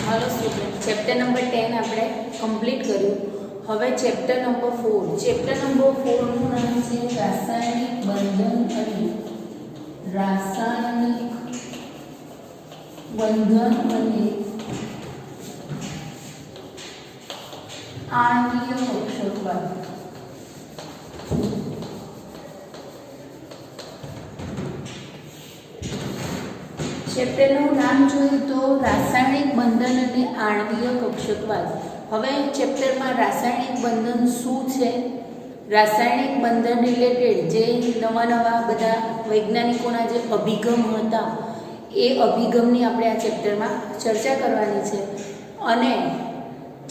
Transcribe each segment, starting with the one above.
Hello student, chapter number 10 આપણે complete કર્યું। હવે ચેપ્ટર નંબર 4 નું નામ છે રાસાયણિક બંધન અને આણ્વીય કક્ષકવાદ। ચેપ્ટરનું નામ જોઈએ તો રાસાયણિક બંધન અને આણ્વીય કક્ષકવાદ। હવે ચેપ્ટરમાં રાસાયણિક બંધન શું છે, રાસાયણિક બંધન રિલેટેડ જે નવા બધા વૈજ્ઞાનિકોના જે અભિગમ હતા એ અભિગમની આપણે આ ચેપ્ટરમાં ચર્ચા કરવાની છે। અને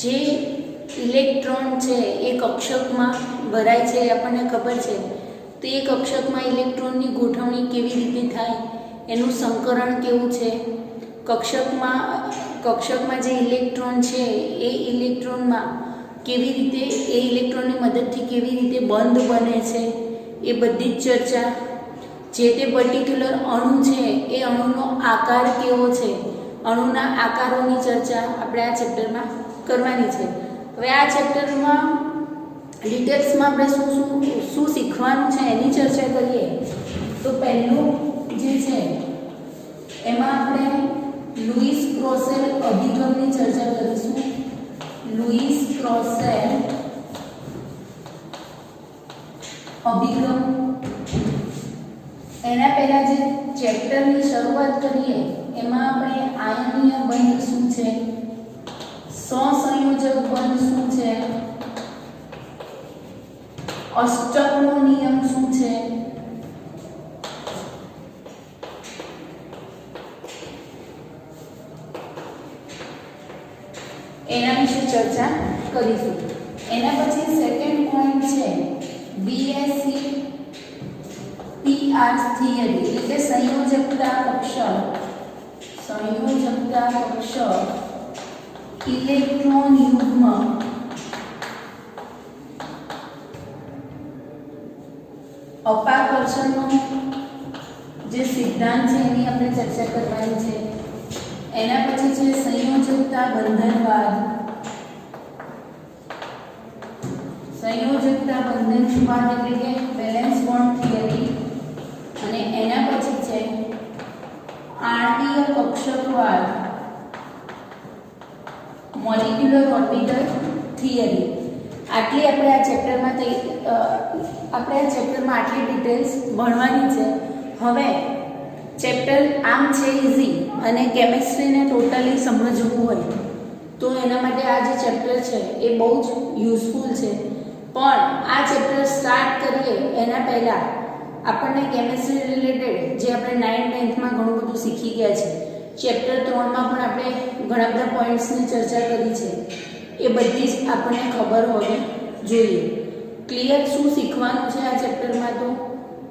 જે ઇલેક્ટ્રોન છે એ કક્ષકમાં ભરાય છે એ આપણને ખબર છે, તો એ કક્ષકમાં ઇલેક્ટ્રોનની ગોઠવણી કેવી રીતે થાય, એનું સંકરણ કેવું છે, કક્ષકમાં જે ઇલેક્ટ્રોન છે એ ઇલેક્ટ્રોનમાં કેવી રીતે એ ઇલેક્ટ્રોનની મદદથી કેવી રીતે બંધ બને છે, એ બધી જ ચર્ચા। જે તે પર્ટિક્યુલર અણુ છે એ અણુનો આકાર કેવો છે, અણુના આકારોની ચર્ચા આપણે આ ચેપ્ટરમાં કરવાની છે। હવે આ ચેપ્ટરમાં ડિટેલ્સમાં આપણે શું શીખવાનું છે એની ચર્ચા કરીએ તો પહેલું જે છે એમાં આપણે લુઈસ ક્રોસેલ અભિગમની ચર્ચા કરીશું। લુઈસ ક્રોસેલ અભિગમ, એના પહેલા જે ચેપ્ટરની શરૂઆત કરીએ એમાં આપણે આયનીય બંધ શું છે, સહસંયોજક બંધ શું છે, અષ્ટકનો નિયમ શું છે, એના વિશે ચર્ચા કરીશું। એના પછી સેકન્ડ પોઈન્ટ છે બીએસસી પીઆર થિયરી, એટલે કે સંયોજકતા કક્ષક ઇલેક્ટ્રોન યુગ્મ અપાકર્ષણનો જે સિદ્ધાંત છે એની આપણે ચર્ચા કરવાની છે। એના પછી છે સંયોજકતા બંધનવાદ એટલે કે બેલેન્સ બોન્ડ થિયરી। અને એના પછી છે આણ્વીય કક્ષકવાદ મોલિક્યુલર ઓર્બિટલ થિયરી। આટલી આપણે આ ચેપ્ટરમાં આટલી ડિટેલ્સ ભણવાની છે। હવે ચેપ્ટર આમ છે ઇઝી, અને કેમિસ્ટ્રીને ટોટલી સમજવું હોય તો એના માટે આ જે ચેપ્ટર છે એ બહુ જ યુઝફુલ છે। પણ આ ચેપ્ટર સ્ટાર્ટ કરીએ એના પહેલાં આપણને કેમિસ્ટ્રી રિલેટેડ જે આપણે 9th 10thમાં ઘણું બધું શીખી ગયા છે, ચેપ્ટર 3માં પણ આપણે ઘણા બધા પોઈન્ટ્સની ચર્ચા કરી છે, એ બધી જ આપણને ખબર હોવી જોઈએ। ક્લિયર શું શીખવાનું છે આ ચેપ્ટરમાં તો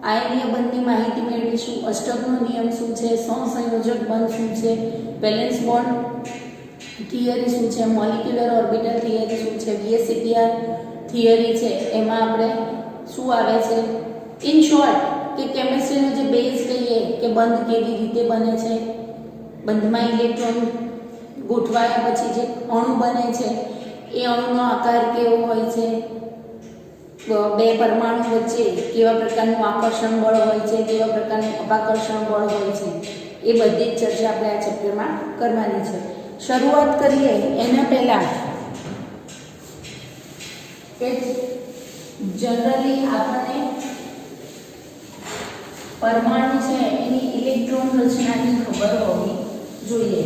આયનીય બંધની માહિતી મેળવીશું, અષ્ટકનો નિયમ શું છે, સહસંયોજક બંધ શું છે, બેલેન્સ બોન્ડ થિયરી શું છે, મોલિક્યુલર ઓર્બિટલ થિયરી શું છે, બીએસસીપીઆર થિયરી છે એમાં આપણે શું આવે છે, ઇન શોર્ટ કે કેમિસ્ટ્રીનો જે બેઝ કહીએ કે બંધ કેવી રીતે બને છે, બંધમાં ઇલેક્ટ્રોન ગોઠવાયા પછી જે અણુ બને છે એ અણુનો આકાર કેવો હોય છે, બે પરમાણુ વચ્ચે કેવા પ્રકારનું આકર્ષણ બળ હોય છે, કેવા પ્રકારનું અપાકર્ષણ બળ હોય છે, એ બધી જ ચર્ચા આપણે આ ચેપ્ટરમાં કરવાની છે। શરૂઆત કરીએ એના પહેલાં કે જનરલી આપણને પરમાણુ છે એની ઇલેક્ટ્રોન રચનાની ખબર હોવી જોઈએ।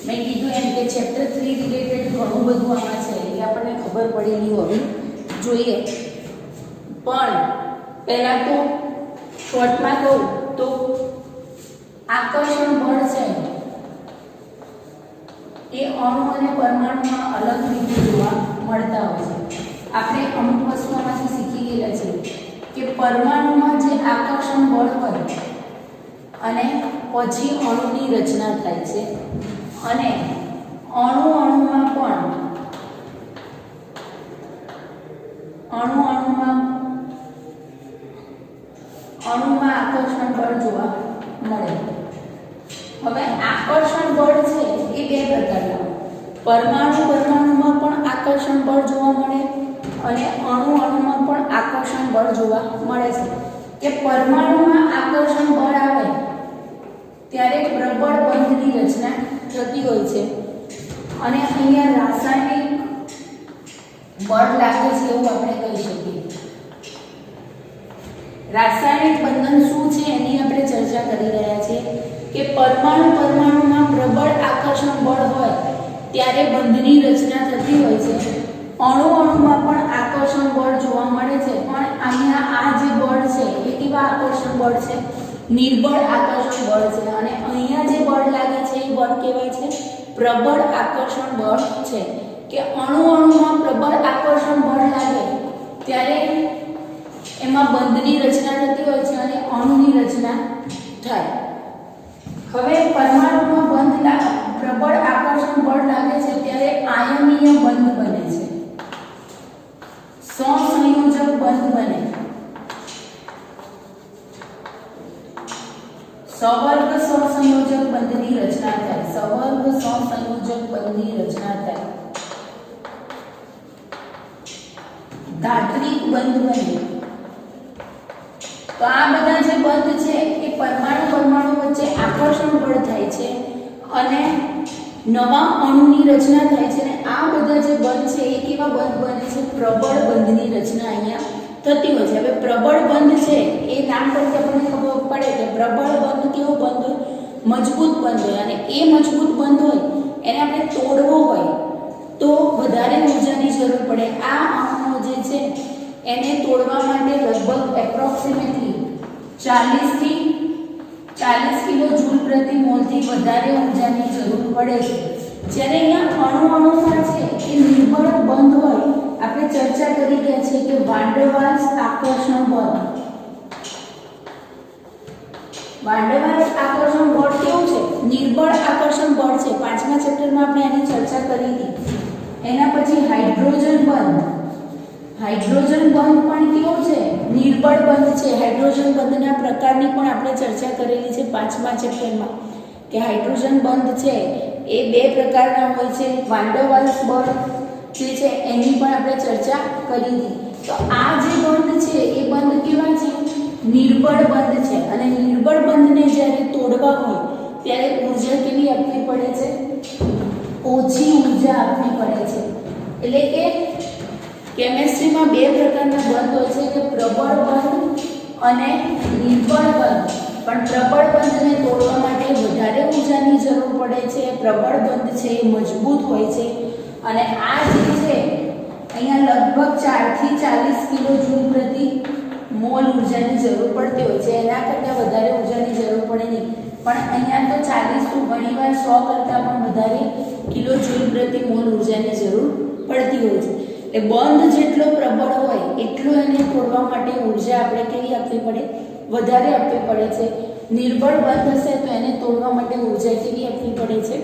મેં કીધું એમ કે ચેપ્ટર 3 રિલેટેડ ઘણું બધું આમાં છે એટલે આપણને ખબર પડેલી હોવી જોઈએ। પણ પહેલાં તો શોર્ટમાં કહું તો આકર્ષણ બળ છે એ અણુ અને પરમાણુમાં અલગ રીતે જોવા મળતા હોય છે। આપણે અમુક વસ્તુઓમાંથી શીખી ગયેલા છે કે પરમાણુમાં જે આકર્ષણ બળ હોય અને પછી અણુની રચના થાય છે, અને અણુમાં આકર્ષણ બળ જોવા મળે। હવે આકર્ષણ બળ છે એ બે પ્રકારના, પરમાણુમાં પણ આકર્ષણ બળ જોવા મળે અને અણુમાં પણ આકર્ષણ બળ જોવા મળે છે કે પરમાણુમાં આકર્ષણ બળ આવે ત્યારે પ્રબળ બંધની રચના થતી હોય છે અને અહીંયા રાસાયણિક બળ લાગે છે એવું આપણે કહી શકીએ. રાસાયણિક બંધન શું છે એની આપણે ચર્ચા કરી રહ્યા છીએ કે પરમાણુમાં પ્રબળ આકર્ષણ બળ હોય ત્યારે બંધની રચના થતી હોય છે. અણુમાં પણ આકર્ષણ બળ જોવા મળે છે પણ અહીંયા આ જે બળ છે એ કેવા આકર્ષણ બળ છે? નિર્બળ આકર્ષણ બળ છે અને અહીંયા જે બળ લાગે છે એ બળ કેવા છે? પ્રબળ આકર્ષણ બળ છે કે અણુમાં પ્રબળ આકર્ષણ બળ લાગે ત્યારે એમાં બંધની રચના થતી હોય છે અને અણુની રચના થાય. હવે પરમાણુમાં પ્રબળ આકર્ષણ બળ લાગે છે ત્યારે આયનીય બંધ બને છે, સહસંયોજક બંધ બને, સવર્ગ સહસંયોજક બંધની રચના થાય, સવર્ગ સહસંયોજક બંધની રચના થાય, ધાત્વિક બંધ બને. તો આ બધા જે બંધ છે એ પરમાણુ વચ્ચે આકર્ષણ બળ થાય છે અને નવા અણુની રચના થાય છે અને આ બધા જે બંધ છે એ કેવા બંધ બને છે? પ્રબળ બંધની રચના અહીંયા થતી હોય છે. હવે પ્રબળ બંધ છે એ નામ પરથી આપણને ખબર પડે કે પ્રબળ બંધ કેવો બંધ હોય? મજબૂત બંધ હોય અને એ મજબૂત બંધ હોય એને આપણે તોડવો હોય તો વધારે ઊર્જાની જરૂર પડે. આ અણુઓ જે છે એને તોડવા માટે લગભગ એપ્રોક્સિમેટલી 40 થી 40 કિલો જૂલ પ્રતિ મોલથી વધારે ઊર્જાની જરૂર પડે છે. જ્યારે અહીંયા અણુમાં છે એ નિર્બળ બંધ હોય. આપણે ચર્ચા કરી ગયા છે કે વાન ડેર વાલ્સ આકર્ષણ બળ. વાન ડેર વાલ્સ આકર્ષણ બળ કેવું છે? નિર્બળ આકર્ષણ બળ છે. 5મા ચેપ્ટરમાં આપણે આની ચર્ચા કરી હતી. એના પછી હાઇડ્રોજન બંધ. હાઇડ્રોજન બંધ પણ કેવું છે? નિર્બળ બંધ છે. હાઇડ્રોજન બંધના પ્રકારની પણ આપણે ચર્ચા કરેલી છે 5મા ચેપ્ટરમાં કે હાઇડ્રોજન બંધ છે એ 2 પ્રકારના હોય છે. વાન ડેર વાલ્સ બળ જે છે એની પણ આપણે ચર્ચા કરી હતી. તો આ જે બંધ છે એ બંધ કેવા છે? નિર્બળ બંધ છે અને નિર્બળ બંધને જ્યારે તોડવા હોય ત્યારે ઊર્જા કેવી આપવી પડે છે? ઓછી ઊર્જા આપવી પડે છે. એટલે કે કેમેસ્ટ્રીમાં 2 પ્રકારના બંધ હોય છે કે પ્રબળ બંધ અને નિર્બળ બંધ. પણ પ્રબળ બંધને તોડવા માટે વધારે ઊર્જાની જરૂર પડે છે. પ્રબળ બંધ છે એ મજબૂત હોય છે અને આ જે છે અહીંયા લગભગ 4 થી 40 કિલો જૂલ પ્રતિ મોલ ઊર્જાની જરૂર પડતી હોય છે. એના કરતાં વધારે ઊર્જાની જરૂર પડે નહીં. પણ અહીંયા તો 40 તો ઘણીવાર 100 કરતાં પણ વધારે કિલો જૂલ પ્રતિ મોલ ઊર્જાની જરૂર પડતી હોય છે. એ બંધ જેટલો પ્રબળ હોય એટલો એને તોડવા માટે ઊર્જા આપણે કેવી આપવી પડે? વધારે આપવી પડે છે. નિર્બળ બંધ હશે તો એને તોડવા માટે ઊર્જા કેવી આપવી પડે છે?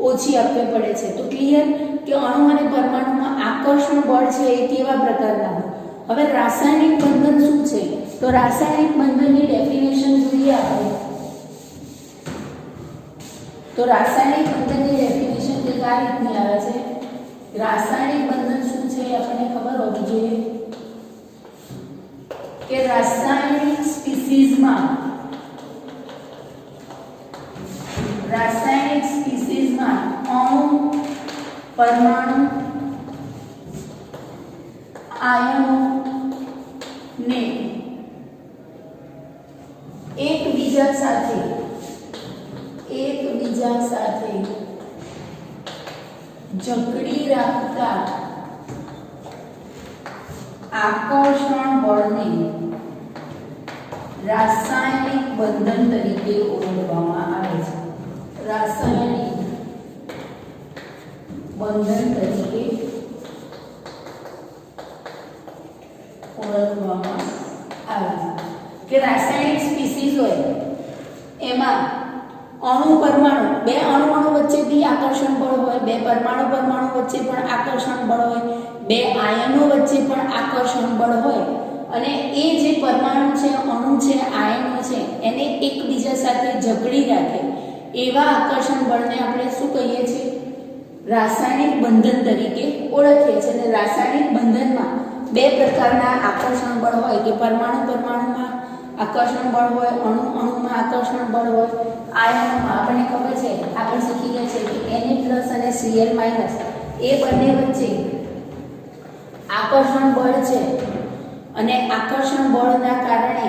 ઓછી આપવી પડે છે. તો ક્લિયર કે અણુ અને પરમાણુમાં આકર્ષણ બળ છે એ કેવા પ્રકારના હોય. હવે રાસાયણિક બંધન શું છે? તો રાસાયણિક બંધનની ડેફિનેશન જોઈએ આપણે. તો રાસાયણિક બંધનની ડેફિનેશન તે આ રીતની આવે છે. રાસાયણિક બંધન શું છે એ આપણને ખબર હોવી જોઈએ કે રાસાયણિક સ્પીસીઝમાં અણુ, પરમાણુ, આયનો ને એકબીજા સાથે જકડી રાખતા આકર્ષણ બળને રાસાયણિક બંધન તરીકે ઓળખવામાં આવે છે. રાસાયણિક બંધન તરીકે ઓળખવામાં આવે છે કે રાસાયણિક સ્પીસીઝ હોય એમાં અણુ પરમાણુ, 2 અણુ વચ્ચે બી આકર્ષણ બળ હોય, 2 પરમાણુ વચ્ચે પણ આકર્ષણ બળ હોય, 2 આયનો વચ્ચે પણ આકર્ષણ બળ હોય અને એ જે પરમાણુ છે, અણુ છે, આયનો છે એને એકબીજા સાથે જકડી રાખે એવા આકર્ષણ બળને આપણે શું કહીએ છીએ? રાસાયણિક બંધન તરીકે ઓળખીએ છીએ. અને રાસાયણિક બંધનમાં બે પ્રકારના આકર્ષણ બળ હોય કે પરમાણુમાં આકર્ષણ બળ હોય, અણુમાં આકર્ષણ બળ હોય. આયનોમાં આપણને ખબર છે, આપણે શીખી ગયા છે કે Na+ અને Cl- એ બંને વચ્ચે આકર્ષણ બળ છે અને આકર્ષણ બળના કારણે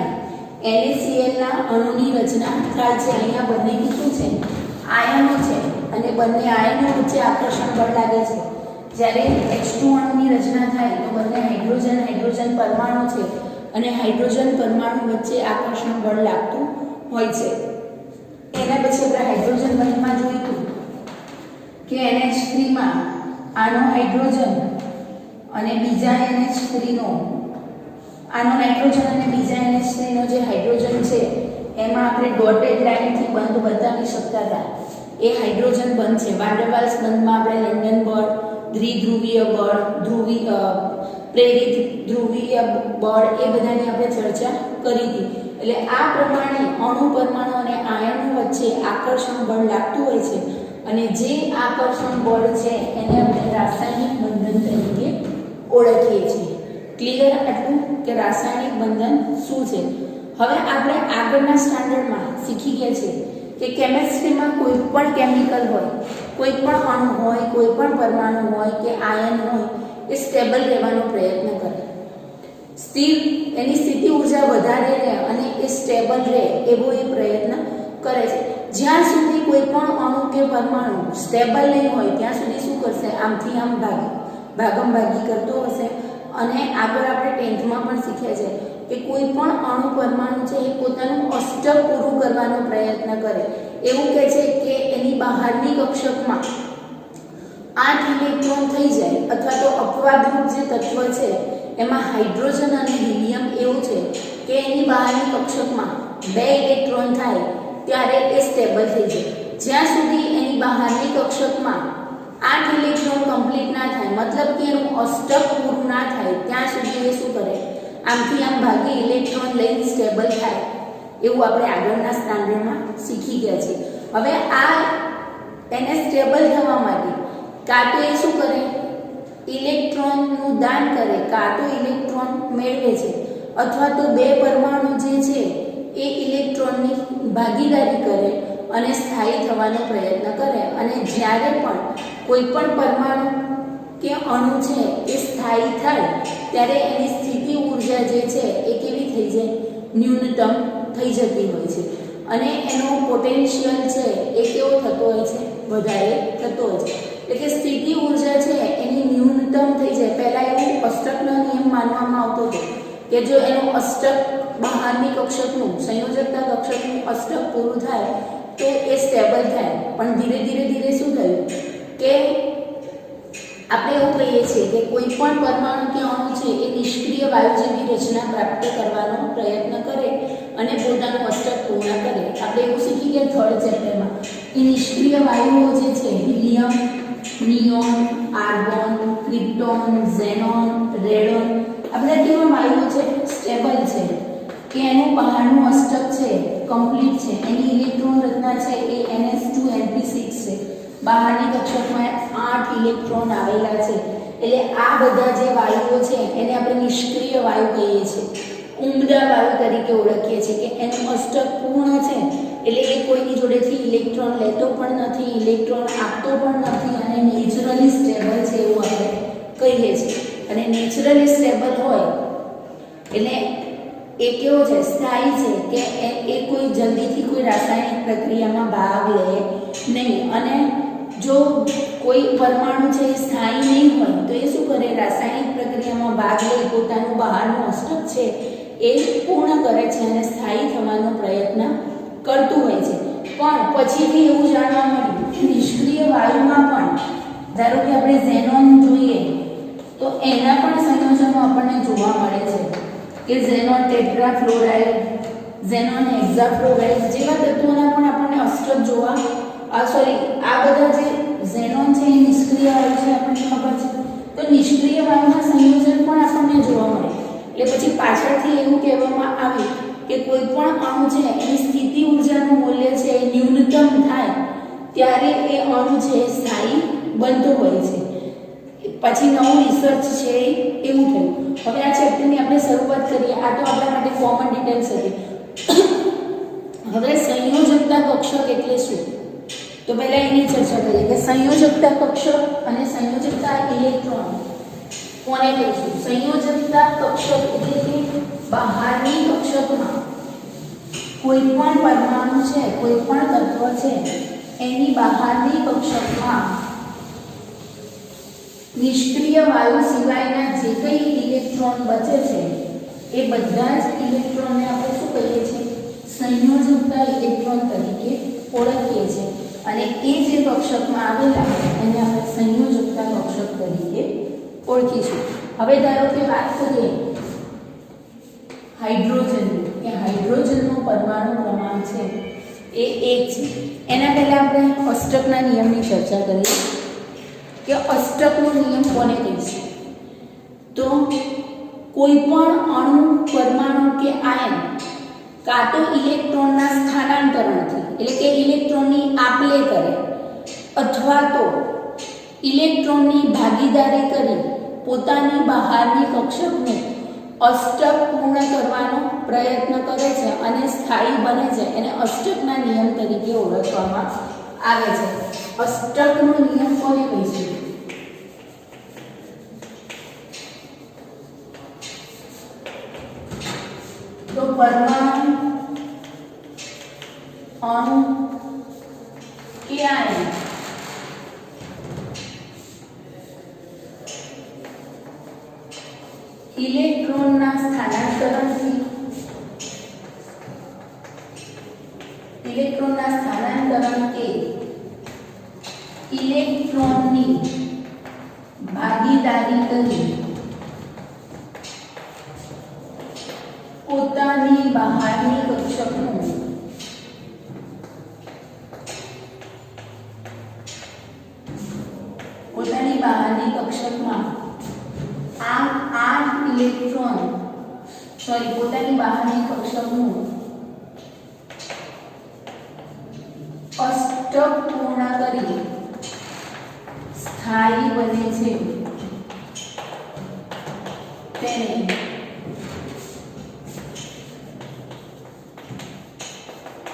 NaCl ના અણુની રચના થાય છે. અહીંયા બંને શું છે? આયનો છે અને બંને આયનો વચ્ચે આકર્ષણ બળ લાગે છે. જ્યારે H2 અણુની રચના થાય તો બંને હાઇડ્રોજન પરમાણુ છે અને હાઇડ્રોજન પરમાણુ વચ્ચે આકર્ષણ બળ લાગતું હોય છે. એના પછી આપણે હાઇડ્રોજન બંધમાં જોયું કે NH3 માં આનો હાઇડ્રોજન અને બીજા NH3 નો આનો નાઇટ્રોજન અને બીજા NH3 નો જે હાઇડ્રોજન છે એમાં આપણે ડોટેડ લાઇનથી બંધ બતાવી શકતા હતા. એ હાઇડ્રોજન બંધ છે. વાન ડર વાલ્સ બંધમાં આપણે લંડન બળ, દ્વિધ્રુવીય બળ, પ્રેરિત ધ્રુવીય બળ એ બધાની આપણે ચર્ચા કરી હતી. એટલે આ પ્રમાણે અણુ, પરમાણુ અને આયનો વચ્ચે આકર્ષણ બળ લાગતું હોય છે અને જે આકર્ષણ બળ છે એને આપણે રાસાયણિક બંધન તરીકે ઓળખીએ છીએ. ક્લિયર આટલું કે રાસાયણિક બંધન શું છે? હવે આપણે આગળના સ્ટાન્ડર્ડમાં શીખી ગયા છે કે કેમેસ્ટ્રીમાં કોઈ પણ કેમિકલ હોય, કોઈ પણ અણુ હોય, કોઈ પણ પરમાણુ હોય કે આયન હોય એ સ્ટેબલ રહેવાનો પ્રયત્ન કરે. સ્થિર એની સ્થિતિ ઉર્જા વધારે રહે અને એ સ્ટેબલ રહે એવો એ પ્રયત્ન કરે છે. જ્યાં સુધી કોઈ પણ અણુ કે પરમાણુ સ્ટેબલ નહીં હોય ત્યાં સુધી શું કરશે? આમથી આમ ભાગમભાગી કરતો હશે. અને આગળ આપણે 10th માં પણ શીખ્યા છે કે કોઈ પણ અણુ, પરમાણુ છે એ પોતાનું અષ્ટક પૂરું કરવાનો પ્રયત્ન કરે. એવું કહે છે કે એની બહારની કક્ષકમાં 8 ઇલેક્ટ્રોન થઈ જાય અથવા તો અપવાદરૂપ જે તત્વ છે એમાં હાઇડ્રોજન અને હિલિયમ એવું છે કે એની બહારની કક્ષકમાં 2 ઇલેક્ટ્રોન થાય ત્યારે એ સ્ટેબલ થઈ જાય. જ્યાં સુધી એની બહારની કક્ષકમાં 8 ઇલેક્ટ્રોન કમ્પ્લીટ ના થાય, મતલબ કે એનું અષ્ટક પૂરું ના થાય ત્યાં સુધી એ શું કરે? આમથી આમ ભાગી ઇલેક્ટ્રોન લઈને સ્ટેબલ થાય. એવું આપણે આગળના સ્ટાન્ડર્ડમાં શીખી ગયા છે. હવે આ એને સ્ટેબલ થવા માટે કાં તો એ શું કરે? ઇલેક્ટ્રોનનું દાન કરે, કાં તો ઇલેક્ટ્રોન મેળવે છે, અથવા તો બે પરમાણુ જે છે એ ઇલેક્ટ્રોનની ભાગીદારી કરે અને સ્થાયી થવાનો પ્રયત્ન કરે. અને જ્યારે પણ કોઈ પણ પરમાણુ કે અણુ છે એ સ્થાયી થાય ત્યારે એની સ્થિતિ ઉર્જા જે છે એ કેવી થઈ જાય? ન્યૂનતમ થઈ જતી હોય છે અને એનો પોટેન્શિયલ છે એ કેવો થતો હોય છે? વધારે થતો હોય છે. એટલે સ્થિતિ ઉર્જા છે એની ન્યૂનતમ થઈ જાય. પહેલા એવું અષ્ટકનો નિયમ માનવામાં આવતો હતો કે જો એનું અષ્ટક બહારની કક્ષકનું, સંયોજકતા કક્ષકનું અષ્ટક પૂરું થાય તો એ સ્ટેબલ થાય. પણ ધીરે ધીરે શું થયું કે આપણે એવું કહીએ છીએ કે કોઈ પણ પરમાણુ કે અણુ છે એ નિષ્ક્રિય વાયુ જેવી રચના પ્રાપ્ત કરવાનો પ્રયત્ન કરે અને પોતાનું અષ્ટક પૂર્ણ કરે. આપણે એવું શીખી ગયા 3rd ચેપ્ટરમાં કે નિષ્ક્રિય વાયુઓ જે છે helium, neon, argon, krypton, xenon, radon આ બધા કેવા વાયુઓ છે? સ્ટેબલ છે કે એનું બહારનું અષ્ટક છે કમ્પ્લીટ છે, એની ઇલેક્ટ્રોન રચના છે એ NH2np6 છે, બહારની કક્ષકમાં 8 ઇલેક્ટ્રોન આવેલા છે. એટલે આ બધા જે વાયુઓ છે એને આપણે નિષ્ક્રિય વાયુ કહીએ છીએ, ઉમદા વાયુ તરીકે ઓળખીએ છીએ કે એનું અષ્ટક પૂર્ણ છે એટલે એ કોઈની જોડેથી ઇલેક્ટ્રોન લેતો પણ નથી, ઇલેક્ટ્રોન આપતો પણ નથી અને નેચરલી સ્ટેબલ છે એવું આપણે કહીએ છીએ. અને નેચરલી સ્ટેબલ હોય એટલે એ કેવો છે? સ્થાયી છે કે એ કોઈ જલ્દીથી કોઈ રાસાયણિક પ્રક્રિયામાં ભાગ લે નહીં. અને જો કોઈ પરમાણુ છે એ સ્થાયી નહીં હોય તો એ શું કરે? રાસાયણિક પ્રક્રિયામાં ભાગ લઈ પોતાનું બહારનું અષ્ટક છે એ પૂર્ણ કરે છે અને સ્થાયી થવાનો પ્રયત્ન કરતું હોય છે. પણ પછીથી એવું જાણવા મળ્યું કે નિષ્ક્રિય વાયુમાં પણ, ધારો કે આપણે ઝેનોન જોઈએ તો એના પણ સંયોજનો આપણને જોવા મળે છે કે ઝેનોન ટેટ્રાફ્લોરાઇડ, ઝેનોન હેક્સાફ્લોરાઇડ જેવા તત્વોના પણ આપણને અષ્ટક જોવા આ બધા જે ઝેનોન છે એ નિષ્ક્રિય વાયુ છે આપણને ખબર છે. તો નિષ્ક્રિય વાયુના સંયોજન પણ આપણને જોવા મળે. એટલે પછી પાછળથી એવું કહેવામાં આવ્યું કે કોઈ પણ અણુ છે એની સ્થિતિ ઉર્જાનું મૂલ્ય છે એ ન્યૂનતમ થાય ત્યારે એ અણુ છે સ્થાયી બનતો હોય છે. પછી નવું રિસર્ચ છે એવું થયું. હવે આ ચેપ્ટરની આપણે શરૂઆત કરીએ. આ તો આપણા માટે કોમન ડિટેલ્સ હતી. હવે સંયોજકતા કક્ષક એટલે શું? તો પહેલા એની ચર્ચા કરીએ કે સંયોજકતા કક્ષક અને સંયોજકતા ઇલેક્ટ્રોન કોને કહીશું? સંયોજકતા કક્ષક એટલે કે બહારની કક્ષકમાં કોઈ પણ પરમાણુ છે, કોઈ પણ તત્વ છે, એની બહારની કક્ષકમાં નિષ્ક્રિય વાયુ સિવાયના જે કંઈ ઇલેક્ટ્રોન બચે છે એ બધા જ ઇલેક્ટ્રોનને આપણે શું કહીએ છીએ? સંયોજકતા ઇલેક્ટ્રોન તરીકે ઓળખીએ છીએ. અને એ જે કક્ષકમાં આવેલા એને આપણે સંયોજકતા કક્ષક તરીકે ઓળખીશું. હવે ધારો કે વાત કરીએ હાઇડ્રોજનની, કે હાઇડ્રોજનનો પરમાણુ ક્રમાંક છે એ 1 છે. એના પહેલા આપણે અષ્ટકના નિયમની ચર્ચા કરીએ કે અષ્ટકનો નિયમ કોને કહીશું? તો કોઈ પણ અણુ, પરમાણુ કે આયન કાં તો ઇલેક્ટ્રોનના સ્થાનાંતરણથી એટલે કે ઇલેક્ટ્રોનની આપ-લે કરે અથવા તો ઇલેક્ટ્રોનની ભાગીદારી કરી પોતાની બહારની કક્ષકનું અષ્ટક પૂર્ણ કરવાનો પ્રયત્ન કરે છે અને સ્થાયી બને છે, એને અષ્ટકના નિયમ તરીકે ઓળખવામાં આવે છે. અષ્ટકનો નિયમ કોને કહીશું? તો પરમાણુ, અણુ કે આયન ઇલેક્ટ્રોનના સ્થાનાંતરણ કે ઇલેક્ટ્રોનની ભાગીદારી કરી પોતાની બહારની કક્ષકનું કક્ષકમાં પોતાની બહારની કક્ષકનું અષ્ટક પૂર્ણ કરી સ્થાયી બને છે તેને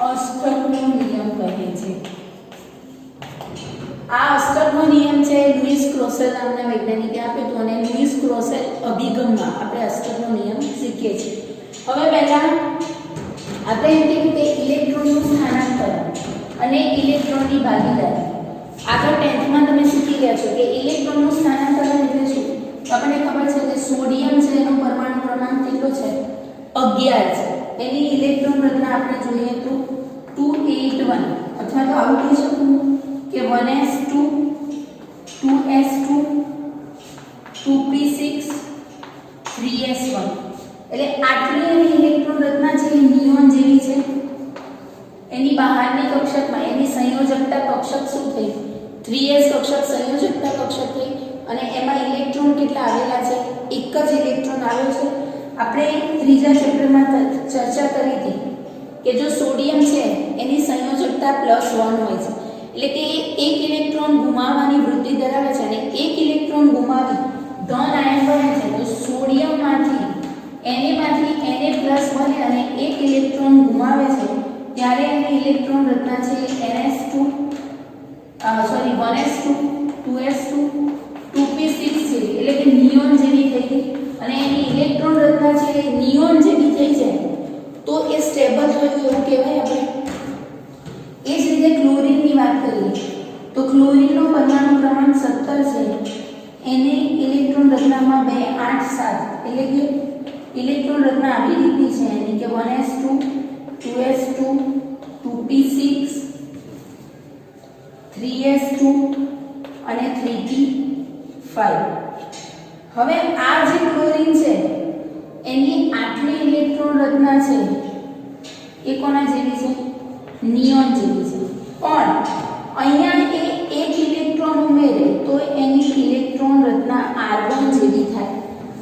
અષ્ટકનો નિયમ કહે છે. આ અષ્ટકનો નિયમ છે લુઈસ ક્રોસેલ નામના વૈજ્ઞાનિકે આપ્યો હતો અને લુઈસ ક્રોસેલ અભિગમમાં આપણે અષ્ટકનો નિયમ શીખીએ છીએ. હવે પહેલા આપણે એમ કીધું કે ઇલેક્ટ્રોનનું સ્થાનાંતરણ અને ઇલેક્ટ્રોનની ભાગીદારી. આગળ 10th માં તમે શીખી ગયા છો કે ઇલેક્ટ્રોનનું સ્થાનાંતરણ એટલે શું? આપણને ખબર છે કે સોડિયમ છે એનો પરમાણુ ક્રમાંક કેટલો છે? 11 છે. એની ઇલેક્ટ્રોન રચના આપણે જોઈએ તો 281 અથવા તો આવું કહી શકું કે 1s2 2s2 2p6 3s1. એટલે આટલી એની ઇલેક્ટ્રોન રચના છે એ નિયોન જેવી છે. એની બહારની કક્ષકમાં એની સંયોજકતા કક્ષક શું થઈ? 3s કક્ષક સંયોજકતા કક્ષક થઈ અને એમાં ઇલેક્ટ્રોન કેટલા આવેલા છે? એક જ ઇલેક્ટ્રોન આવ્યો છે. આપણે ત્રીજા ચેપ્ટરમાં ચર્ચા કરી હતી કે જો સોડિયમ છે એની સંયોજકતા +1 હોય છે એટલે કે એક ઇલેક્ટ્રોન ગુમાવવાની વૃત્તિ ધરાવે છે અને એક ઇલેક્ટ્રોન ગુમાવી ધન આયન બને છે. તો સોડિયમમાંથી Na બને અને એક ઇલેક્ટ્રોન ગુમાવે છે ત્યારે એની ઇલેક્ટ્રોન રચના છે ns2 1s2 2s2 2p6 જેવી એટલે કે નિયોન જેવી થઈ ગઈ અને એની ઇલેક્ટ્રોન રચના છે એ નિયોન જેવી થઈ જાય તો એ સ્ટેબલ થયું એવું કહેવાય આપણે. એ જ રીતે ક્લોરીનની વાત કરીએ તો ક્લોરીનનો પરમાણુ ક્રમાંક 17 છે. એની ઇલેક્ટ્રોન રચનામાં 2 8 7 એટલે કે ઇલેક્ટ્રોન રચના આવી રીતની છે એની કે 1s2 2s2 2p6 3s2 અને 3p5. હવે આ જે ક્લોરીન છે એની આટલી ઇલેક્ટ્રોન રચના છે એ કોના જેવી છે? નિયોન જેવી છે. પણ અહીંયા એ એક ઇલેક્ટ્રોન ઉમેરે તો એની ઇલેક્ટ્રોન રચના આર્ગોન જેવી થાય.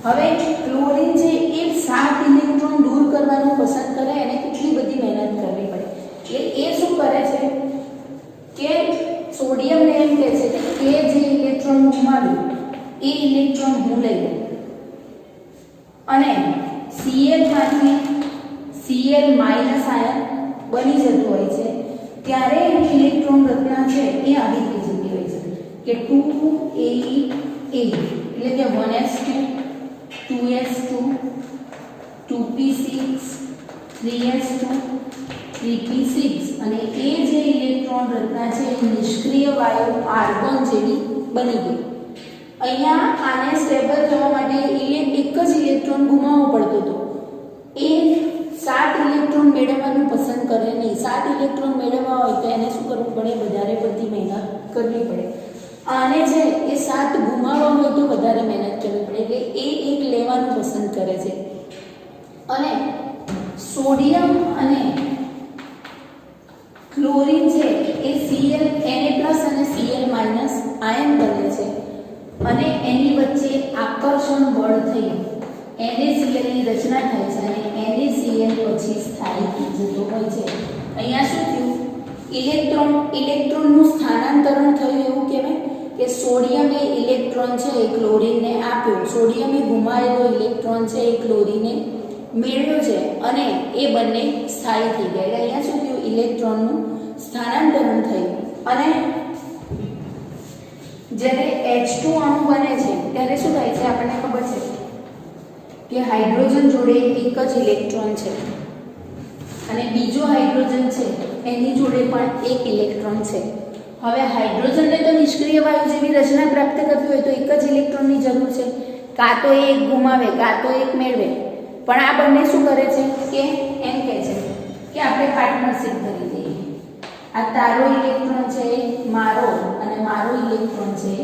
હવે ક્લોરીન છે એ 7 ઇલેક્ટ્રોન દૂર કરવાનું પસંદ કરે અને કેટલી બધી મહેનત કરવી પડે. એટલે એ શું કરે છે કે સોડિયમને એમ કહે છે કે જે એ ઇલેક્ટ્રોન હું લઈ લઉં અને Cl માંથી Cl માઇનસ આયન બની જતું હોય છે ત્યારે એની ઇલેક્ટ્રોન રચના છે એ આવી થઈ જતી હોય છે કે 2AE એટલે કે 1s2 2s2 2p6 3s2 3p6 અને એ જે ઇલેક્ટ્રોન રચના છે એ નિષ્ક્રિય વાયુ આર્ગોન જેવી બની ગઈ. અહીંયા આને સ્ટેબલ થવા માટે એક જ ઇલેક્ટ્રોન ગુમાવવો પડતો હતો. એ 7 ઇલેક્ટ્રોન મેળવવાનું પસંદ કરે નહીં. 7 ઇલેક્ટ્રોન મેળવવા હોય તો એને શું કરવું પડે? વધારે પડતી મહેનત કરવી પડે. આને છે એ 7 ગુમાવવા હોય તો વધારે મહેનત કરવી પડે એટલે એ એક લેવાનું પસંદ કરે છે. અને સોડિયમ અને ક્લોરીન છે એ Cl Na+ અને Cl- આયન બને છે અને એની વચ્ચે આકર્ષણ બળ થઈ NaCl ની રચના થાય છે અને NaCl પછી સ્થાયી થઈ જતો હોય છે. અહીંયા શું થયું? ઇલેક્ટ્રોનનું સ્થાનાંતરણ થયું એવું કહેવાય કે સોડિયમે ઇલેક્ટ્રોન છે એ ક્લોરીનને આપ્યો. સોડિયમે ગુમાવેલો ઇલેક્ટ્રોન છે એ ક્લોરીને મેળવ્યો છે અને એ બંને સ્થાયી થઈ ગયા. એટલે અહીંયા શું થયું? ઇલેક્ટ્રોનનું સ્થાનાંતરણ થયું અને જ્યારે H2 અણુ બને છે ત્યારે શું થાય છે? આપણને ખબર છે કે હાઇડ્રોજન જોડે એક જ ઇલેક્ટ્રોન છે અને બીજો હાઇડ્રોજન છે એની જોડે પણ એક ઇલેક્ટ્રોન છે. હવે હાઇડ્રોજનને તો નિષ્ક્રિય વાયુ જેવી રચના પ્રાપ્ત કરવી હોય તો એક જ ઇલેક્ટ્રોનની જરૂર છે. કાં તો એ એક ગુમાવે કાં તો એક મેળવે. પણ આ બંને શું કરે છે કે એમ કહે છે કે આપણે પાર્ટનરશિપ કરી દઈએ. આ તારો ઇલેક્ટ્રોન છે મારો અને મારો ઇલેક્ટ્રોન છે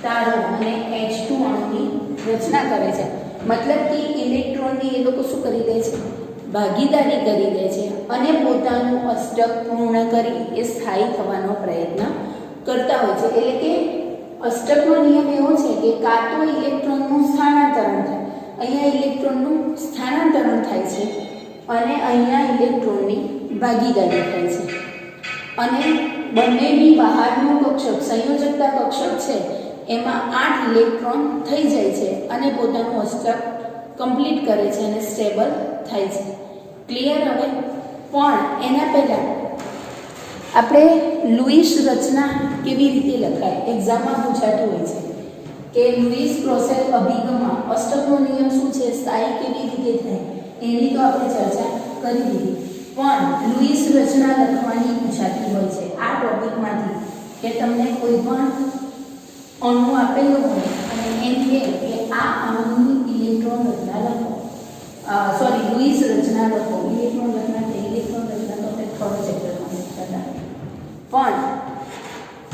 તારો અને H2 અણુની રચના કરે છે. મતલબ કે ઇલેક્ટ્રોનની એ લોકો શું કરી દે છે? ભાગીદારી કરી દે છે અને પોતાનું અષ્ટક પૂર્ણ કરી એ સ્થાયી થવાનો પ્રયત્ન કરતા હોય છે. એટલે કે અષ્ટકનો નિયમ એવો છે કે કાં તો ઇલેક્ટ્રોનનું સ્થાનાંતરણ થાય. અહીંયા ઇલેક્ટ્રોનનું સ્થાનાંતરણ થાય છે અને અહીંયા ઇલેક્ટ્રોનની ભાગીદારી થાય છે અને બંનેની બહારનું કક્ષક સંયોજકતા કક્ષક છે એમાં 8 ઇલેક્ટ્રોન થઈ જાય છે અને પોતાનું અષ્ટક કમ્પ્લીટ કરે છે અને સ્ટેબલ થાય છે. ક્લિયર? હવે પણ એના પહેલાં આપણે લુઈસ રચના કેવી રીતે લખાય એક્ઝામમાં પૂછાતું હોય છે કે લુઈસ પ્રોસેસ અભિગમમાં અષ્ટકનો નિયમ શું છે, સ્થાયી કેવી રીતે થાય એની તો આપણે ચર્ચા કરી દીધી. પણ લુઈસ રચના લખવાની પૂછાતી હોય છે આ ટોપિકમાંથી કે તમને કોઈ પણ અણુ આપેલો હોય અને એમ કહે કે આ અણુની ઇલેક્ટ્રોન રચના લખો, લુઈસ રચના લખો. ઇલેક્ટ્રોન રચના કે ઇલેક્ટ્રોન રચના તો આપણે થોડો ચેપ્ટરમાં શીખતા પણ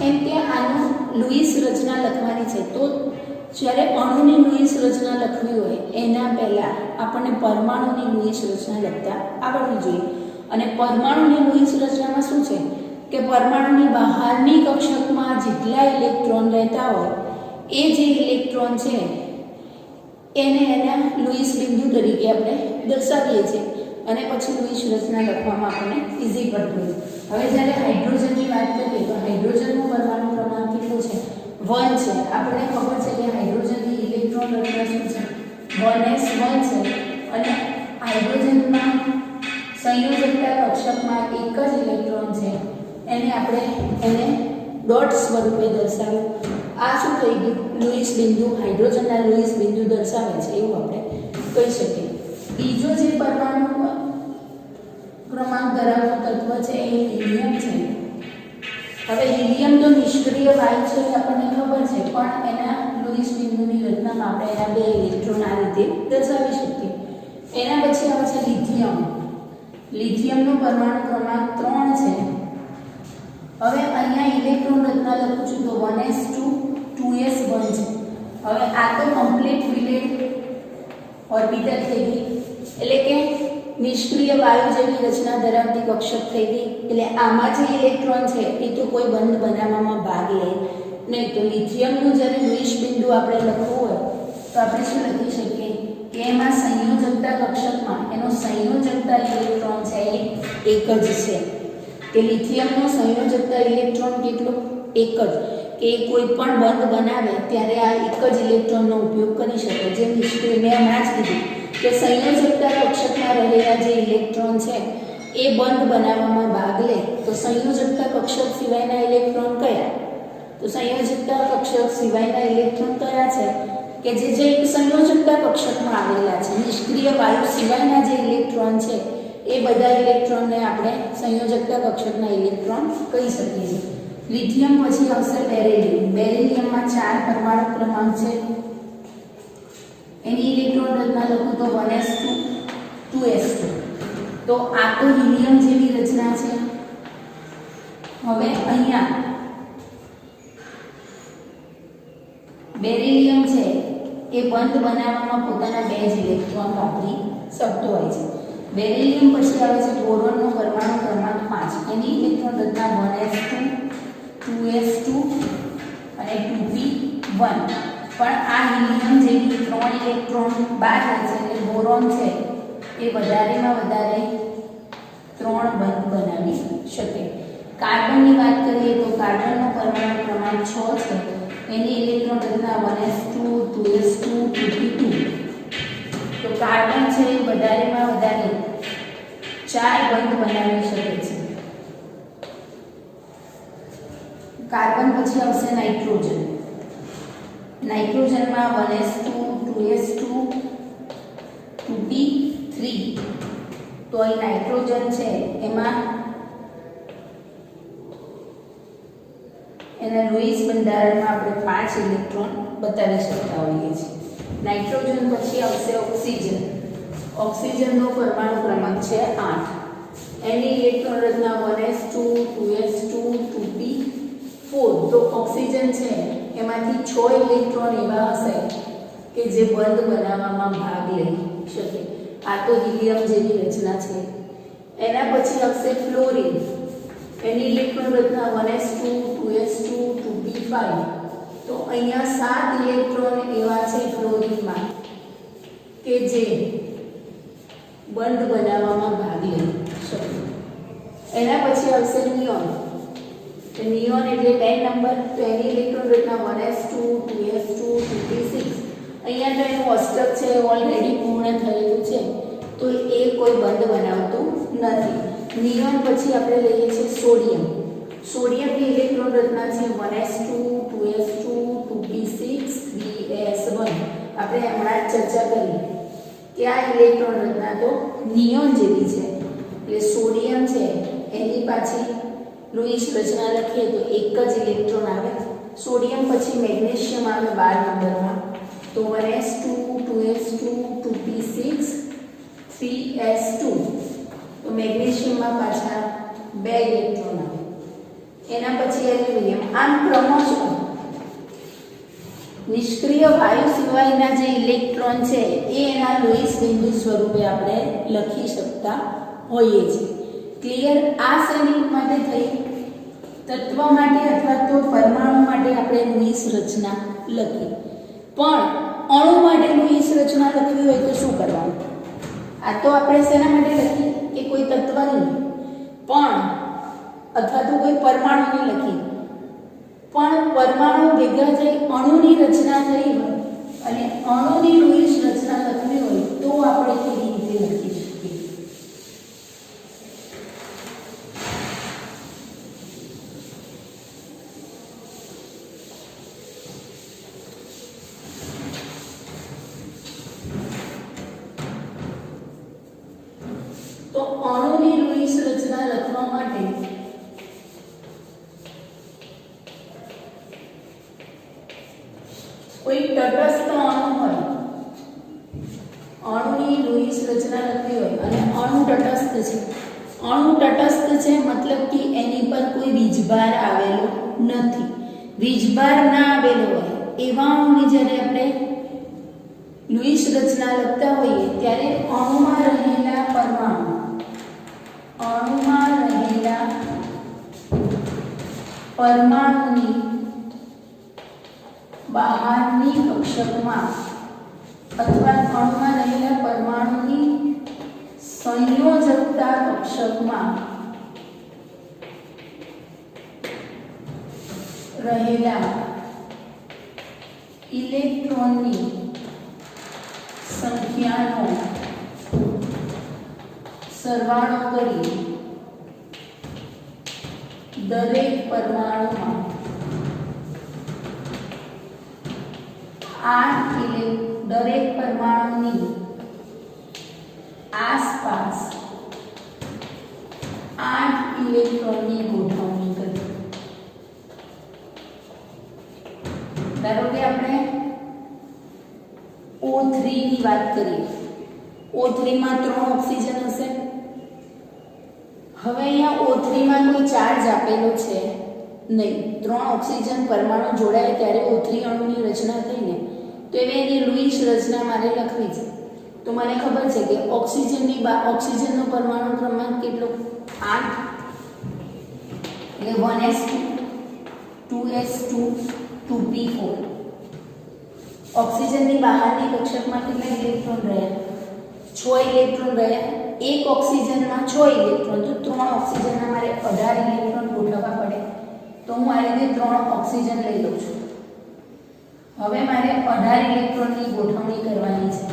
એમ કે આનું લુઈસ રચના લખવાની છે તો જ્યારે અણુની લુઈસ રચના લખવી હોય એના પહેલાં આપણને પરમાણુની લુઈસ રચના લખતા આવડવી જોઈએ. અને પરમાણુની લુઈસ રચનામાં શું છે કે પરમાણુની બહારની કક્ષકમાં જેટલા ઇલેક્ટ્રોન રહેતા હોય એ જે ઇલેક્ટ્રોન છે એને એના લુઈસ બિંદુ તરીકે આપણે દર્શાવીએ છીએ અને પછી લુઈસ રચના લખવામાં આપણને ઇઝી પડતું હોય. હવે જ્યારે હાઇડ્રોજનની વાત કરીએ તો હાઇડ્રોજનનું પરમાણુ ક્રમાંક કેટલો છે? 1 છે. આપણને ખબર છે કે હાઇડ્રોજનની ઇલેક્ટ્રોન રચના શું છે? 1s1 છે અને હાઇડ્રોજનમાં સંયોજકતા કક્ષકમાં એક જ ઇલેક્ટ્રોન છે એને આપણે ડોટ સ્વરૂપે દર્શાવ્યું. આ શું થઈ ગયું? લુઈસ બિંદુ, હાઇડ્રોજનના લુઈસ બિંદુ દર્શાવે છે એવું આપણે કહી શકીએ. બીજો જે પરમાણુ ક્રમાંક ધરાવતું તત્વ છે એ હિલિયમ છે. હવે હિલિયમ તો નિષ્ક્રિય વાયુ છે આપણને ખબર છે પણ એના લુઈસ બિંદુની રચનામાં આપણે એના 2 ઇલેક્ટ્રોન આ રીતે દર્શાવી શકીએ. એના પછી આવે છે લિથિયમ. લિથિયમનો પરમાણુ ક્રમાંક 3 છે. હવે અહીંયા ઇલેક્ટ્રોન રચના લખું છું તો 1s2 2s1 છે. હવે આ તો કમ્પ્લીટ ફિલેડ ઓર્બિટલ થઈ ગઈ એટલે કે નિષ્ક્રિય વાયુ જેવી રચના ધરાવતી કક્ષક થઈ ગઈ. એટલે આમાં જે ઇલેક્ટ્રોન છે એ તો કોઈ બંધ બનાવવામાં ભાગ લે નહીં. તો લિથિયમનું જ્યારે લુઈસ બિંદુ આપણે લખવું હોય તો આપણે શું લખી શકીએ કે એમાં સંયોજકતા કક્ષકમાં એનો સંયોજકતા ઇલેક્ટ્રોન છે એ એક જ છે. કે લિથિયમનો સંયોજકતા ઇલેક્ટ્રોન કેટલો? એક જ કે કોઈ પણ બંધ બનાવે ત્યારે આ એક જ ઇલેક્ટ્રોનનો ઉપયોગ કરી શકે. જે નિષ્ક્રિય મેં હમણાં જ કીધું કે સંયોજકતા કક્ષકમાં રહેલા જે ઇલેક્ટ્રોન છે એ બંધ બનાવવામાં ભાગ લે તો સંયોજકતા કક્ષક સિવાયના ઇલેક્ટ્રોન કયા? તો સંયોજકતા કક્ષક સિવાયના ઇલેક્ટ્રોન કયા છે કે જે સંયોજકતા કક્ષકમાં આવેલા છે. નિષ્ક્રિય વાયુ સિવાયના જે ઇલેક્ટ્રોન છે એ બધા ઇલેક્ટ્રોનને આપણે સંયોજકતા કક્ષકના ઇલેક્ટ્રોન કહી શકીએ છીએ. લિથિયમ પછી આવશે બેરિલિયમ. બેરિલિયમમાં 4 પરમાણુ ક્રમાંક છે. એની ઇલેક્ટ્રોન રચના લખું તો 1s2 2s2. તો આ તો હિલિયમ જેવી રચના છે. હવે અહીંયા બેરિલિયમ છે એ બંધ બનાવવામાં પોતાના 2 જ ઇલેક્ટ્રોન વાપરી શકતો હોય છે. બેરિલિયમ પછી આવે છે બોરોનનો પરમાણુ ક્રમાંક 5. એની ઇલેક્ટ્રોન રચના 1s2 2s2 અને 2p1. પણ આ હિલિયમ જેવી 3 ઇલેક્ટ્રોન બાદ છે એટલે બોરોન છે એ વધારેમાં વધારે 3 બંધ બનાવી શકે. કાર્બનની વાત કરીએ તો કાર્બનનો પરમાણુ ક્રમાંક 6 છે. એની ઇલેક્ટ્રોન રચના 1s2 2s2 2p2. તો કાર્બન છે એ વધારેમાં વધારે 4 બંધ બનાવી શકે છે. કાર્બન પછી આવશે નાઇટ્રોજન. નાઇટ્રોજનમાં 1s2 2s2 2p3. તો અહીં નાઇટ્રોજન છે એમાં એના લુઈસ બંધારણમાં આપણે 5 ઇલેક્ટ્રોન બતાવી શકતા હોઈએ છીએ. નાઇટ્રોજન પછી આવશે ઓક્સિજન. ઓક્સિજનનો પરમાણુ ક્રમાંક છે 8. એની ઇલેક્ટ્રોન રચના 1s2 2s2 2p4. તો ઓક્સિજન છે એમાંથી 6 ઇલેક્ટ્રોન એવા હશે કે જે બંધ બનાવવામાં ભાગ લઈ શકે. આ તો હિલિયમ જેવી રચના છે. એના પછી આવશે ફ્લોરિન. એની ઇલેક્ટ્રોન રચના 1s2 2s2 2p5. તો અહીંયા 7 ઇલેક્ટ્રોન એવા છે ફ્લોરિનમાં કે જે બંધ બનાવવામાં ભાગ લઈ શકે. એના પછી આવશે નિયોન. તો નિયોન એટલે 10 નંબર. તો એની ઇલેક્ટ્રોન રચના 1s2 2s2 2p6. અહીંયા તો એનું અષ્ટક છે ઓલરેડી પૂર્ણ થયેલું છે તો એ કોઈ બંધ બનાવતું નથી. નિયોન પછી આપણે લઈએ છીએ સોડિયમ. સોડિયમની ઇલેક્ટ્રોન રચના છે 1s2 2s2 2p6 3s1. આપણે હમણાં જ ચર્ચા કરી કે આ ઇલેક્ટ્રોન રચના તો નિયોન જેવી છે. એટલે સોડિયમ છે એની પાછી લુઈસ રચના લખીએ તો એક જ ઇલેક્ટ્રોન આવે. સોડિયમ પછી મેગ્નેશિયમ આવે 12 નંબરમાં. તો 1s2 2s2 2p6 3s2. તો મેગ્નેશિયમમાં પાછા 2 ઇલેક્ટ્રોન આવે. એના પછી એલ્યુમિનિયમ. આમ ક્રમશઃ નિષ્ક્રિય વાયુ સિવાયના જે ઇલેક્ટ્રોન છે એ એના લુઈસ બિંદુ સ્વરૂપે આપણે લખી શકતા હોઈએ છીએ. ક્લિયર? આ શ્રેણી માટે થઈ. તત્વ માટે અથવા તો પરમાણુ માટે આપણે લુઈસ રચના લખી. પણ અણુ માટે લુઈસ રચના લખવી હોય તો શું કરવાનું? આ તો આપણે શેના માટે લખી કે કોઈ તત્વની પણ અથવા તો કોઈ પરમાણુની લખી. પણ પરમાણુ ભેગા થઈ અણુની રચના થઈ હોય અને અણુની લુઈસ રચના લખવી હોય તો આપણે કેવી રીતે લખી શકીએ? તો અણુની લુઈસ રચના લખવા માટે કોઈ તટસ્થ અણુ હોય, અણુની લુઈસ રચના લખવી હોય અને અણુ તટસ્થ છે. અણુ તટસ્થ છે મતલબ કે એની પર કોઈ વીજભાર આવેલો નથી. વીજભાર ના આવેલો હોય એવા અણુની જ્યારે આપણે લુઈસ રચના લખતા હોઈએ ત્યારે અણુમાં રહેલા પરમાણુ, અણુમાં રહેલા પરમાણુની બહારની કક્ષકમાં અથવા અણુમાં રહેલા પરમાણુની સંયોજકતા કક્ષકમાં રહેલા ઇલેક્ટ્રોનની સંખ્યાનો સરવાળો કરી દરેક પરમાણુમાં 8 દરેક પરમાણુની આસપાસ 8 ઇલેક્ટ્રોનની ગોઠવણી કરી. ધારો કે આપણે O3 ની વાત કરીએ. O3 માં 3 ઓક્સિજન હશે. હવે અહીંયા O3 માં કોઈ ચાર્જ આપેલો છે નહીં. 3 ઓક્સિજન પરમાણુ જોડાય ત્યારે O3 અણુની રચના થઈને તો એની લુઈસ રચના મારે લખવી છે. તો મને ખબર છે કે ઓક્સિજનનો પરમાણુ ક્રમાંક કેટલો? 8 એટલે 1s2 2s2 2p4. ઓક્સિજનની બહારની કક્ષકમાં કેટલા ઇલેક્ટ્રોન રહ્યા? 6 ઇલેક્ટ્રોન રહ્યા. એક ઓક્સિજનમાં 6 ઇલેક્ટ્રોન, તો 3 ઓક્સિજનના મારે 18 ઇલેક્ટ્રોન ગોઠવવા પડે. તો હું આ રીતે 3 ઓક્સિજન લઈ લઉં છું. હવે મારે 18 ઇલેક્ટ્રોનની ગોઠવણી કરવાની છે.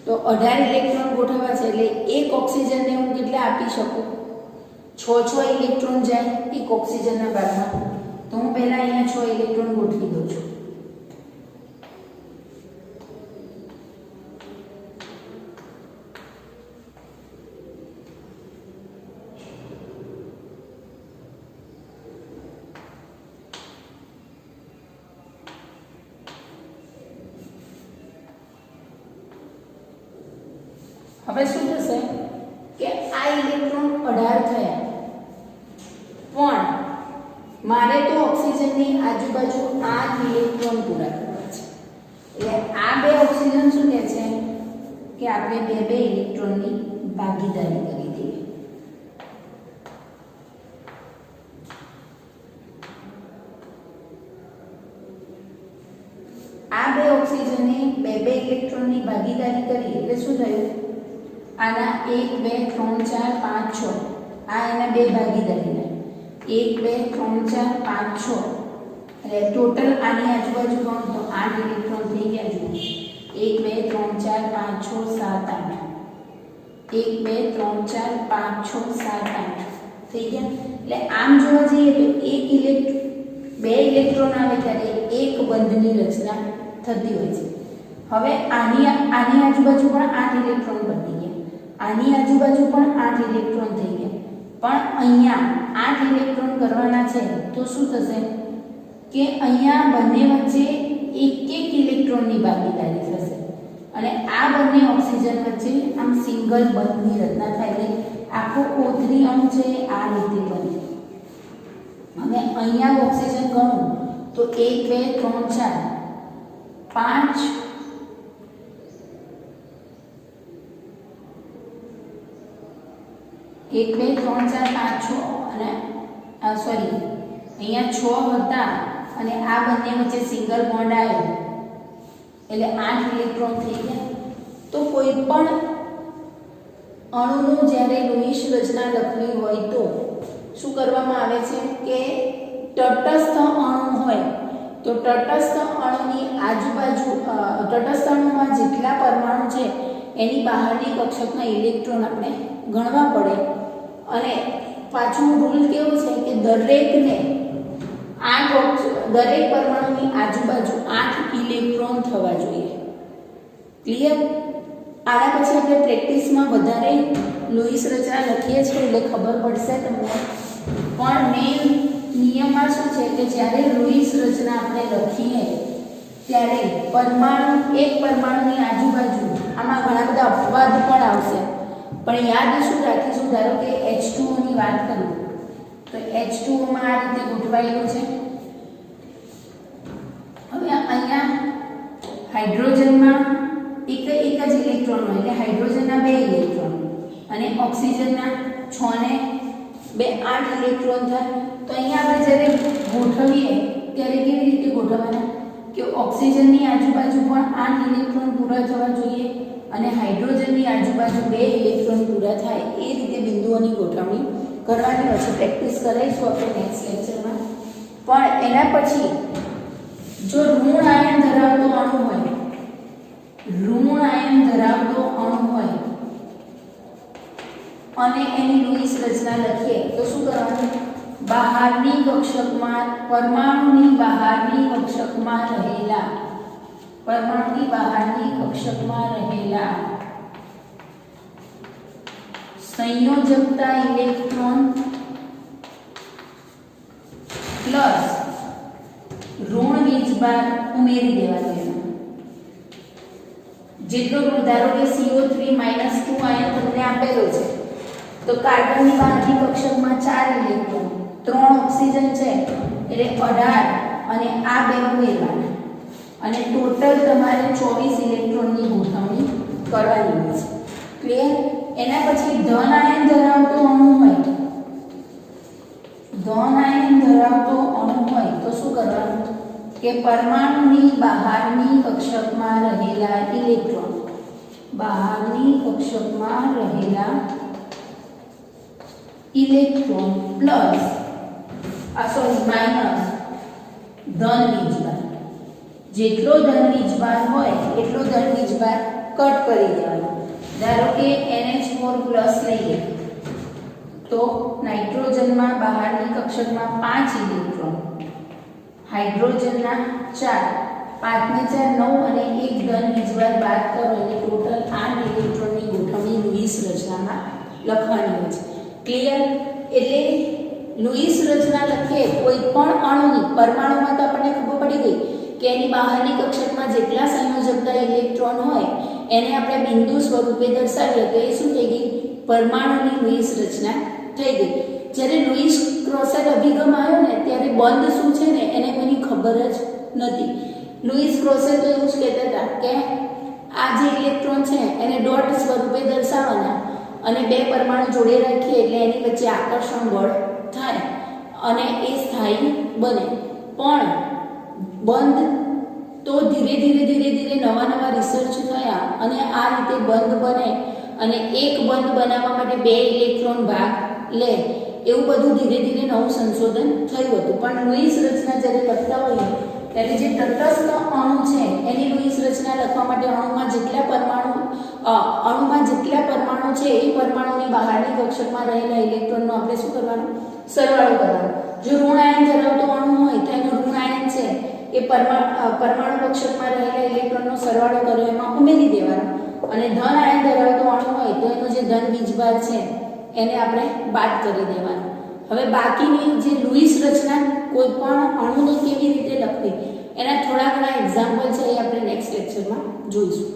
તો 18 ઇલેક્ટ્રોન ગોઠવવા છે એટલે એક ઓક્સિજનને હું કેટલા આપી શકું? 6 ઇલેક્ટ્રોન જાય એક ઓક્સિજનના ભાગમાં. તો હું પહેલા અહીંયા 6 ઇલેક્ટ્રોન ગોઠવી દઉં છું. હવે શું થશે કે આ ઇલેક્ટ્રોન 18 થયા, પણ મારે તો ઓક્સિજનની આજુબાજુ 8 ઇલેક્ટ્રોન પૂરા કરવા છે. એટલે આ બે ઓક્સિજન શું કહે છે કે આપણે બે ઇલેક્ટ્રોનની ભાગીદારી કરી દઈએ. આ બે ઓક્સિજનની બે ઇલેક્ટ્રોનની ભાગીદારી કરી એટલે શું થયું? આના 1 2 3 4 5 6 આ એના બે ભાગીદારીના 1 2 3 4 5 6 એટલે ટોટલ આની આજુબાજુ ગણો તો 8 ઇલેક્ટ્રોન થઈ ગયા. જુઓ 1 2 3 4 5 6 7 8 1 2 3 4 5 6 7 8 થઈ ગયા. એટલે આમ જોવા જઈએ તો બે ઇલેક્ટ્રોન આવે ત્યારે એક બંધની રચના થતી હોય છે. હવે આની આજુબાજુ પણ 8 ઇલેક્ટ્રોન બની ગયા, આની આજુબાજુ પણ 8 ઇલેક્ટ્રોન થઈ ગયા. પણ અહીંયા 8 ઇલેક્ટ્રોન કરવાના છે તો શું થશે કે અહીંયા બંને વચ્ચે એક ઇલેક્ટ્રોનની ભાગીદારી થશે અને આ બંને ઓક્સિજન વચ્ચે આમ સિંગલ બંધની રચના થાય. એટલે આખો O3 અણુ છે આ રીતે બને. હવે અહીંયા ઓક્સિજન ગણું તો 1 2 3 4 5 1 2 3 4 5 6 અને સોરી અહીંયા 6 હતા અને આ બંને વચ્ચે સિંગલ બોન્ડ આવ્યો એટલે 8 ઇલેક્ટ્રોન થઈ ગયા. તો કોઈ પણ અણુનું જ્યારે લુઈસ રચના લખવી હોય તો શું કરવામાં આવે છે કે તટસ્થ અણુ હોય તો તટસ્થ અણુની આજુબાજુ તટસ્થ અણુમાં જેટલા પરમાણુ છે એની બહારની કક્ષકના ઇલેક્ટ્રોન આપણે ગણવા પડે. અને પાછું રૂલ કેવું છે કે દરેક પરમાણુની આજુબાજુ 8 ઇલેક્ટ્રોન થવા જોઈએ. ક્લિયર? આના પછી આપણે પ્રેક્ટિસમાં વધારે લુઈસ રચના લખીએ છીએ એટલે ખબર પડશે તમને. પણ મેઇન નિયમમાં શું છે કે જ્યારે લુઈસ રચના આપણે લખીએ ત્યારે એક પરમાણુની આજુબાજુ આમાં ઘણા બધા અપવાદ પણ આવશે, પણ યાદ શું રાખીશું? ધારો કે H2O ની વાત કરું તો H2O માં આ રીતે ગોઠવાયેલું છે. હવે અહીંયા હાઇડ્રોજનમાં એક જ ઇલેક્ટ્રોન હોય એટલે હાઇડ્રોજનના 2 ઇલેક્ટ્રોન અને ઓક્સિજનના 6 ને 2 8 ઇલેક્ટ્રોન થાય. તો અહીંયા આપણે જ્યારે ગોઠવીએ ત્યારે કેવી રીતે ગોઠવવાના કે ઓક્સિજનની આજુબાજુ પણ 8 ઇલેક્ટ્રોન પૂરા થવા જોઈએ અને હાઇડ્રોજનની આજુબાજુ 2 ઇલેક્ટ્રોન પૂરા થાય એ રીતે બિંદુઓની ગોઠવણી કરવાની હોય છે. પ્રેક્ટિસ કરાવીશું આપણે નેક્સ્ટ લેક્ચરમાં. પણ એના પછી જો ઋણ આયન ધરાવતો અણુ હોય, ઋણ આયન ધરાવતો અણુ હોય અને એની લૂઈસ રચના લખીએ તો શું કરવાનું? બહારની કક્ષકમાં પરમાણુની બહારની કક્ષકમાં રહેલા સંયોજકતા ઇલેક્ટ્રોન પ્લસ ઋણ વીજભાર ઉમેરી દેવાનો એમાં. જેટલો ધારો કે CO3 -2 આયન તમને આપેલો છે તો કાર્બનની બહારની કક્ષકમાં 4 ઇલેક્ટ્રોન, 3 ઓક્સિજન છે એટલે 18 અને આ બે ઉમેરવાના અને ટોટલ તમારે 24 ઇલેક્ટ્રોનની ગોઠવણી કરવાની હોય છે. ક્લિયર? એના પછી ધન આયન ધરાવતો અણુ હોય, ધન આયન ધરાવતો અણુ હોય તો શું કરવાનું કે પરમાણુની બહારની કક્ષકમાં રહેલા ઇલેક્ટ્રોન, બહારની કક્ષકમાં રહેલા ઇલેક્ટ્રોન પ્લસ માઇનસ ધન વીજભાર. જેટલો ધન વીજભાર હોય એટલો ધન વીજભાર કટ કરી દેવાનો. ધારો કે NH4+ લઈએ તો નાઇટ્રોજનમાં બહારની કક્ષકમાં 5 ઇલેક્ટ્રોન, હાઇડ્રોજનના 4, 5 ને 4 9 અને 1 ધન વીજભાર બાદ કરો એટલે ટોટલ 8 ઇલેક્ટ્રોનની ગોઠવણી લૂઈસ રચનામાં લખવાની હોય છે. ક્લિયર? એટલે લૂઈસ રચના લખીએ કોઈ પણ અણુની, પરમાણુમાં તો આપણને ખબર પડી ગઈ કે એની બહારની કક્ષકમાં જેટલા સંયોજકતા ઇલેક્ટ્રોન હોય એને આપણે બિંદુ સ્વરૂપે દર્શાવીએ તો એ શું થઈ ગઈ? પરમાણુની લૂઈસ રચના થઈ ગઈ. જ્યારે લૂઈસ ક્રોસેટ અભિગમ આવ્યો ને ત્યારે બંધ શું છે ને એને કોઈની ખબર જ નથી. લૂઈસ ક્રોસેટ તો એવું જ કહેતા હતા કે આ જે ઇલેક્ટ્રોન છે એને ડોટ સ્વરૂપે દર્શાવવાના અને બે પરમાણુ જોડે રાખીએ એટલે એની વચ્ચે આકર્ષણ બળ થાય અને એ સ્થાયી બને. પણ બંધ તો ધીરે ધીરે નવા રિસર્ચ થયા અને આ રીતે બંધ બને અને એક બંધ બનાવવા માટે 2 ઇલેક્ટ્રોન ભાગ લે, એવું બધું ધીરે નવું સંશોધન થયું હતું. પણ લૂઈસ રચના જ્યારે લખતા હોઈએ ત્યારે જે તટસ્થ અણુ છે એની લૂઈસ રચના લખવા માટે અણુમાં જેટલા પરમાણુ છે એ પરમાણુની બહારની કક્ષકમાં રહેલા ઇલેક્ટ્રોનનો આપણે શું કરવાનું? સરવાળો કરવાનો. જો ઋણ આયન ધરાવતો અણુ હોય તો એનો ઋણ આયન છે એ પરમાણુ કક્ષકમાં રહેલા ઇલેક્ટ્રોનનો સરવાળો કર્યો એમાં ઉમેરી દેવાનો અને ધન આયન ધરાવતો અણુ હોય તો એનો જે ધન વીજભાર છે એને આપણે બાદ કરી દેવાનો. હવે બાકીની જે લૂઈસ રચના કોઈ પણ અણુને કેવી રીતે લખવી એના થોડા ઘણા એક્ઝામ્પલ છે એ આપણે નેક્સ્ટ લેક્ચરમાં જોઈશું.